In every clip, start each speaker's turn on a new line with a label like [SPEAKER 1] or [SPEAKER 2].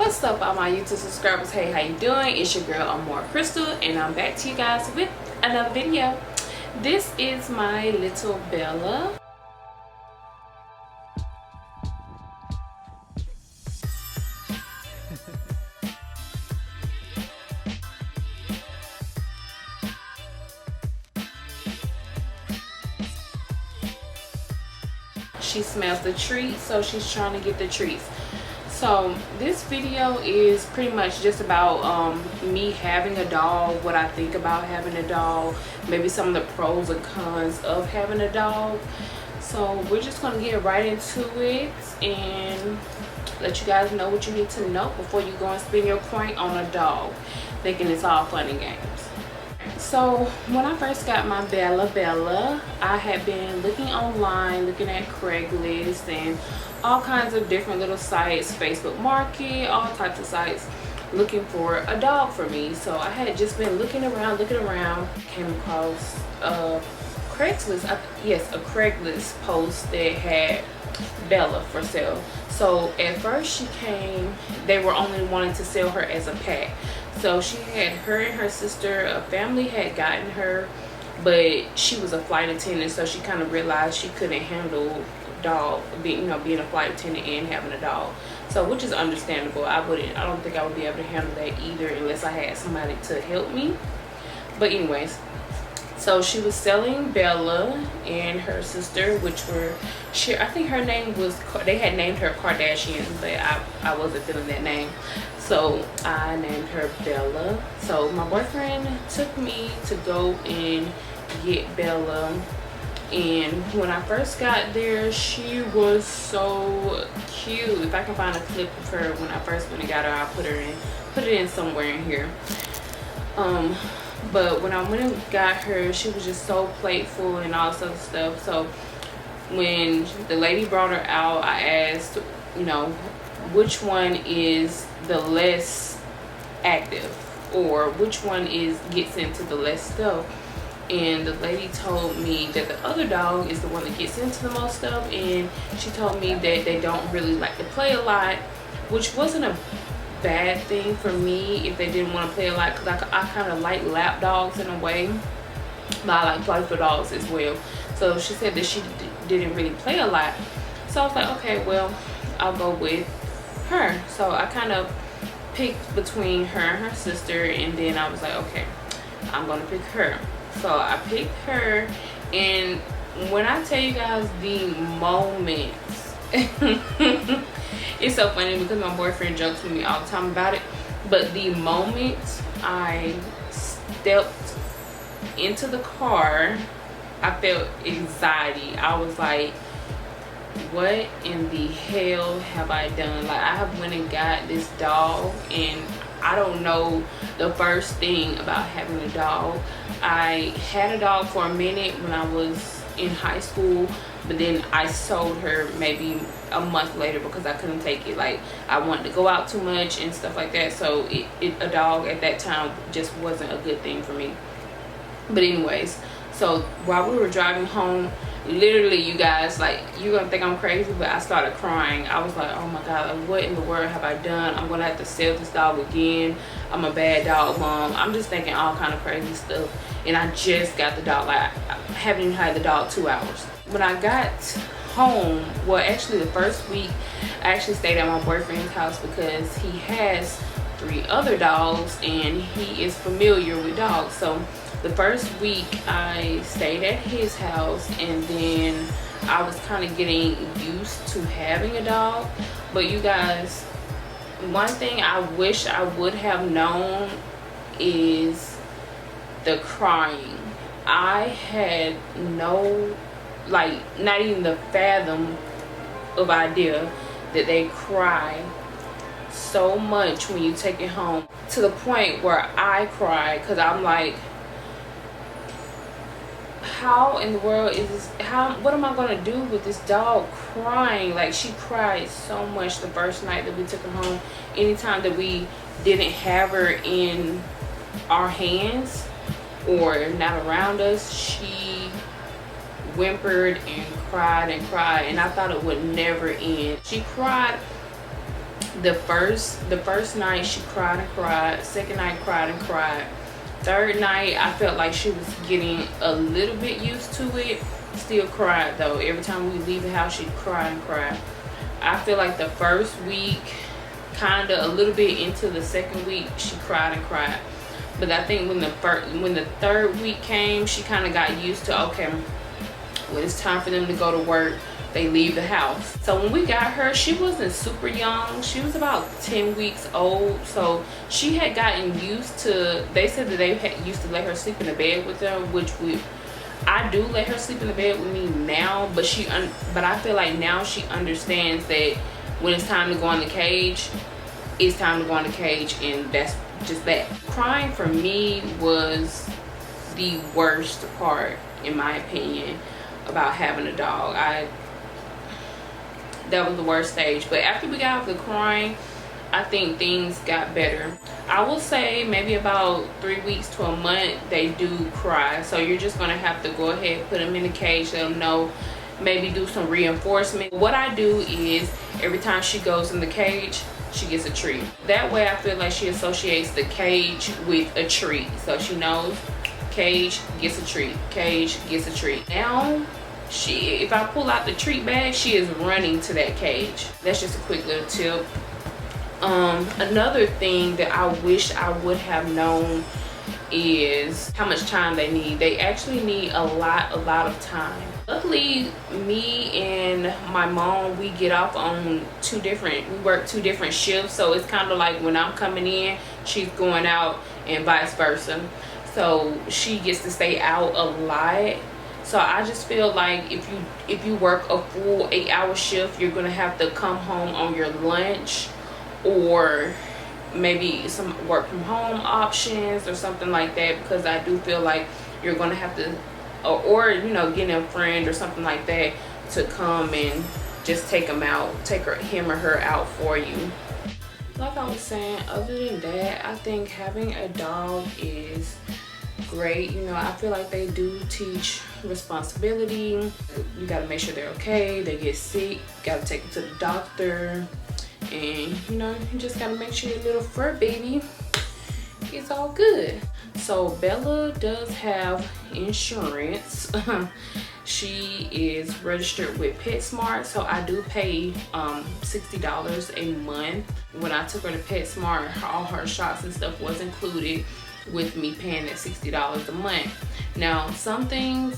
[SPEAKER 1] What's up, all my YouTube subscribers? Hey, how you doing? It's your girl Amore Crystal, and I'm back to you guys with another video. This is my little Bella. She smells the treats, so she's trying to get the treats. So this video is pretty much just about me having a dog, what I think about having a dog, maybe some of the pros and cons of having a dog. So we're just going to get right into it and let you guys know what you need to know before you go and spend your coin on a dog, thinking it's all fun and games. So when I first got my Bella, I had been looking online, looking at Craigslist and all kinds of different little sites, Facebook Market, all types of sites, looking for a dog for me. So I had just been looking around, came across Craigslist, yes, a Craigslist post that had Bella for sale. So at first she came, they were only wanting to sell her as a pet. So she had her and her sister, a family had gotten her, but she was a flight attendant, so she kind of realized she couldn't handle dog, being a flight attendant and having a dog. So which is understandable. I don't think I would be able to handle that either unless I had somebody to help me. But anyways, so she was selling Bella and her sister, which were, I think her name was, they had named her Kardashian, but I wasn't feeling that name. So I named her Bella. So my boyfriend took me to go and get Bella. And when I first got there, she was so cute. If I can find a clip of her when I first went and got her, I'll put it in somewhere in here. But when I went and got her, she was just so playful and all this other stuff. So when the lady brought her out, I asked, which one is the less active, or which one gets into the less stuff. And the lady told me that the other dog is the one that gets into the most stuff, and she told me that they don't really like to play a lot, which wasn't a bad thing for me if they didn't want to play a lot, because I kind of like lap dogs in a way, but I like playful dogs as well. So she said that she didn't really play a lot, so I was like, okay, well, I'll go with her. So I kind of picked between her and her sister, and then I was like, okay, I'm gonna pick her. So I picked her, and when I tell you guys the moments, it's so funny because my boyfriend jokes with me all the time about it, but the moment I stepped into the car, I felt anxiety. I was like, what in the hell have I done? Like, I have went and got this dog, and I don't know the first thing about having a dog. I had a dog for a minute when I was in high school, but then I sold her maybe a month later because I couldn't take it. Like, I wanted to go out too much and stuff like that, so a dog at that time just wasn't a good thing for me. But anyways, so while we were driving home, literally, you guys, like, you're gonna think I'm crazy, but I started crying. I was like, oh my god, like, what in the world have I done? I'm gonna have to sell this dog again. I'm a bad dog mom. I'm just thinking all kind of crazy stuff, and I just got the dog. Like, I haven't even had the dog 2 hours. When I got home, well, actually the first week I actually stayed at my boyfriend's house because he has 3 other dogs and he is familiar with dogs. So the first week I stayed at his house, and then I was kind of getting used to having a dog. But you guys, one thing I wish I would have known is the crying. I had no, like, not even the fathom of idea that they cry so much when you take it home, to the point where I cried, because I'm like, how in the world is this, what am I gonna do with this dog crying? Like, she cried so much the first night that we took her home. Anytime that we didn't have her in our hands or not around us, she whimpered and cried, and I thought it would never end. She cried The first night she cried and cried. Second night cried and cried. Third night I felt like she was getting a little bit used to it. Still cried though. Every time we leave the house she'd cry and cry. I feel like the first week, kind of a little bit into the second week, she cried and cried. But I think when the third week came, she kind of got used to, okay, when it's time for them to go to work, they leave the house. So when we got her, she wasn't super young. She was about 10 weeks old. So she had gotten used to, they said that they had used to let her sleep in the bed with them, which I do let her sleep in the bed with me now, but I feel like now she understands that when it's time to go in the cage, it's time to go in the cage, and that's just that. Crying for me was the worst part, in my opinion, about having a dog. That was the worst stage. But after we got off the crying, I think things got better. I will say maybe about 3 weeks to a month they do cry, so you're just gonna have to go ahead, put them in the cage, let them know, maybe do some reinforcement. What I do is every time she goes in the cage, she gets a treat. That way I feel like she associates the cage with a treat, so she knows cage gets a treat, cage gets a treat. Now if I pull out the treat bag, she is running to that cage. That's just a quick little tip. Another thing that I wish I would have known is how much time they need. They actually need a lot of time. Luckily, me and my mom, we get off on we work two different shifts, so it's kind of like when I'm coming in, she's going out and vice versa. So she gets to stay out a lot. So I just feel like if you work a full 8-hour shift, you're gonna have to come home on your lunch, or maybe some work from home options or something like that, because I do feel like you're gonna have to, or getting a friend or something like that to come and just take him or her out for you. Like I was saying, other than that, I think having a dog is great. I feel like they do teach responsibility. You got to make sure they're okay. They get sick, got to take them to the doctor, and you just got to make sure your little fur baby is all good. So Bella does have insurance. She is registered with PetSmart, so I do pay $60 a month. When I took her to PetSmart, all her shots and stuff was included with me paying that $60 a month. Now sometimes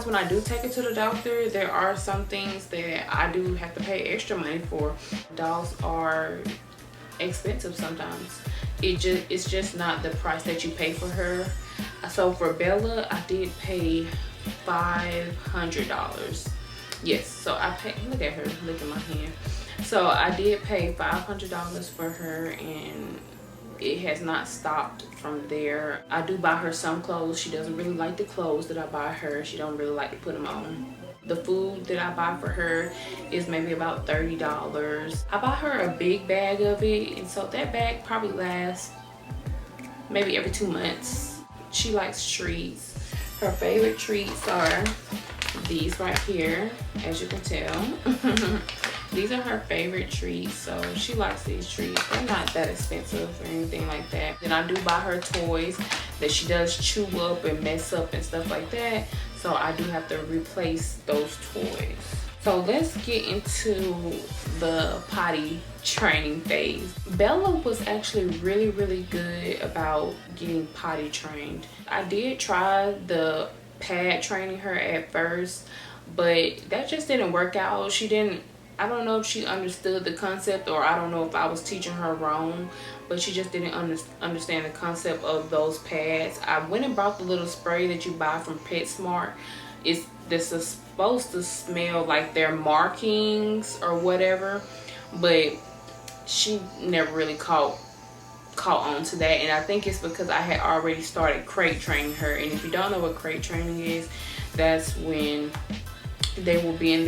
[SPEAKER 1] when I do take her to the doctor, there are some things that I do have to pay extra money for. Dogs are expensive sometimes. It's just not the price that you pay for her. So for Bella, I did pay $500. Yes, so I paid, look at her, look at my hand. So I did pay $500 for her, and it has not stopped from there. I do buy her some clothes. She doesn't really like the clothes that I buy her. She don't really like to put them on. The food that I buy for her is maybe about $30. I buy her a big bag of it, and so that bag probably lasts maybe every 2 months. She likes treats. Her favorite treats are these right here, as you can tell. These are her favorite treats, so she likes these treats. They're not that expensive or anything like that. Then I do buy her toys that she does chew up and mess up and stuff like that, so I do have to replace those toys. So let's get into the potty training phase. Bella was actually really good about getting potty trained. I did try the pad training her at first, but that just didn't work out. I don't know if she understood the concept, or I don't know if I was teaching her wrong, but she just didn't understand the concept of those pads. I went and bought the little spray that you buy from PetSmart. This is supposed to smell like their markings or whatever, but she never really caught on to that. And I think it's because I had already started crate training her. And if you don't know what crate training is, that's when they will be in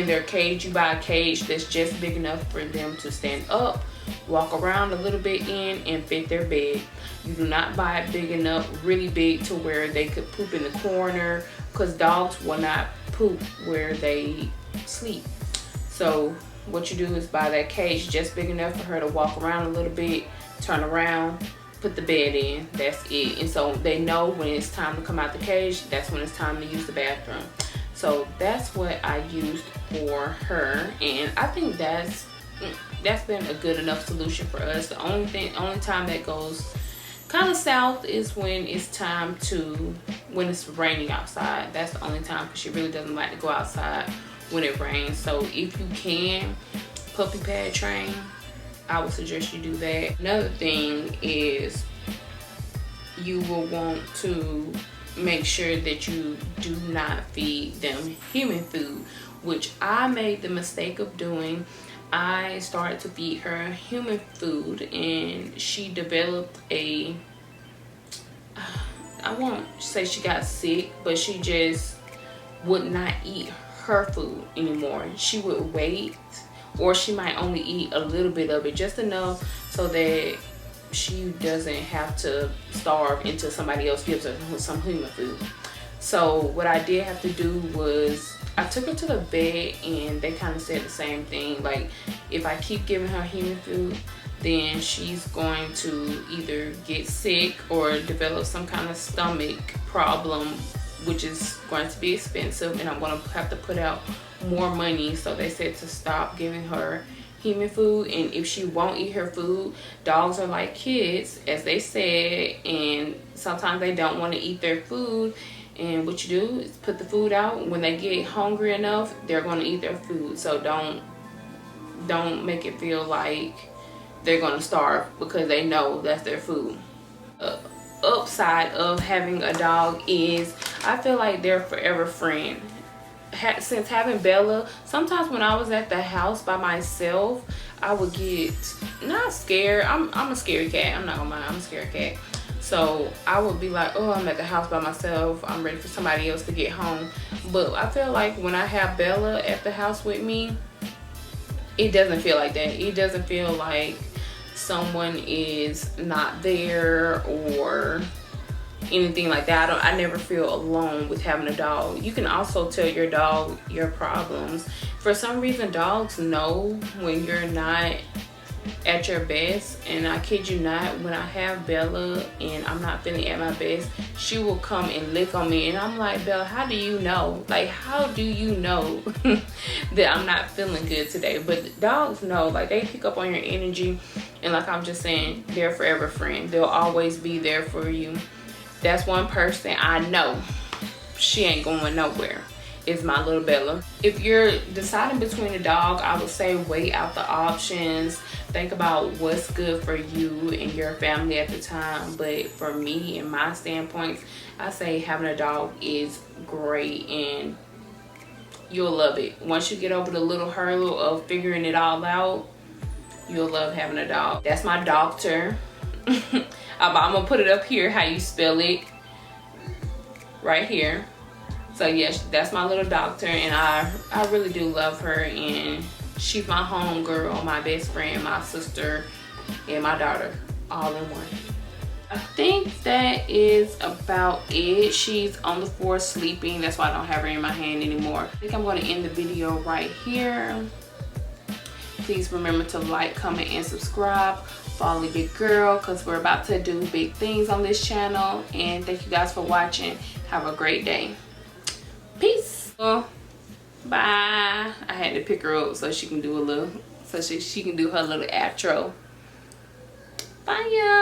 [SPEAKER 1] their cage. You buy a cage that's just big enough for them to stand up, walk around a little bit in, and fit their bed. You do not buy it big enough, really big, to where they could poop in the corner, because dogs will not poop where they sleep. So what you do is buy that cage just big enough for her to walk around a little bit, turn around, put the bed in. That's it. And so they know when it's time to come out the cage, that's when it's time to use the bathroom. So that's what I used for her, and I think that's been a good enough solution for us. The only time that goes kind of south is when it's when it's raining outside. That's the only time, because she really doesn't like to go outside when it rains. So if you can puppy pad train, I would suggest you do that. Another thing is you will want to make sure that you do not feed them human food, which I made the mistake of doing. I started to feed her human food, and she developed I won't say she got sick, but she just would not eat her food anymore. She would wait, or she might only eat a little bit of it, just enough so that she doesn't have to starve until somebody else gives her some human food. So what I did have to do was I took her to the vet, and they kind of said the same thing. Like, if I keep giving her human food, then she's going to either get sick or develop some kind of stomach problem, which is going to be expensive, and I'm going to have to put out more money. So they said to stop giving her human food. And if she won't eat her food, dogs are like kids, as they said, and sometimes they don't want to eat their food. And what you do is put the food out. When they get hungry enough, they're going to eat their food. So don't make it feel like they're going to starve, because they know that's their food. Upside of having a dog is I feel like they're a forever friend. Since having Bella, sometimes when I was at the house by myself, I would get not scared. I'm a scary cat. I'm not gonna lie, I'm a scary cat. So I would be like, oh, I'm at the house by myself, I'm ready for somebody else to get home. But I feel like when I have Bella at the house with me, it doesn't feel like that. It doesn't feel like someone is not there or anything like that. I never feel alone with having a dog. You can also tell your dog your problems. For some reason, dogs know when you're not at your best, and I kid you not, when I have Bella and I'm not feeling at my best, she will come and lick on me, and I'm like, Bella, how do you know? Like, how do you know that I'm not feeling good today? But dogs know, like, they pick up on your energy, and like I'm just saying, they're forever friend. They'll always be there for you. That's one person I know she ain't going nowhere, is my little Bella. If you're deciding between a dog, I would say weigh out the options. Think about what's good for you and your family at the time. But for me and my standpoints, I say having a dog is great, and you'll love it. Once you get over the little hurdle of figuring it all out, you'll love having a dog. That's my doctor. I'm gonna put it up here, how you spell it, right here. So yes, that's my little doctor, and I really do love her, and she's my home girl, my best friend, my sister, and my daughter, all in one. I think that is about it. She's on the floor sleeping. That's why I don't have her in my hand anymore. I think I'm going to end the video right here. Please remember to like, comment, and subscribe. Follow Big Girl, because we're about to do big things on this channel. And thank you guys for watching. Have a great day. Peace. Bye. I had to pick her up so she can do a little, so she can do her little outro. Bye, y'all.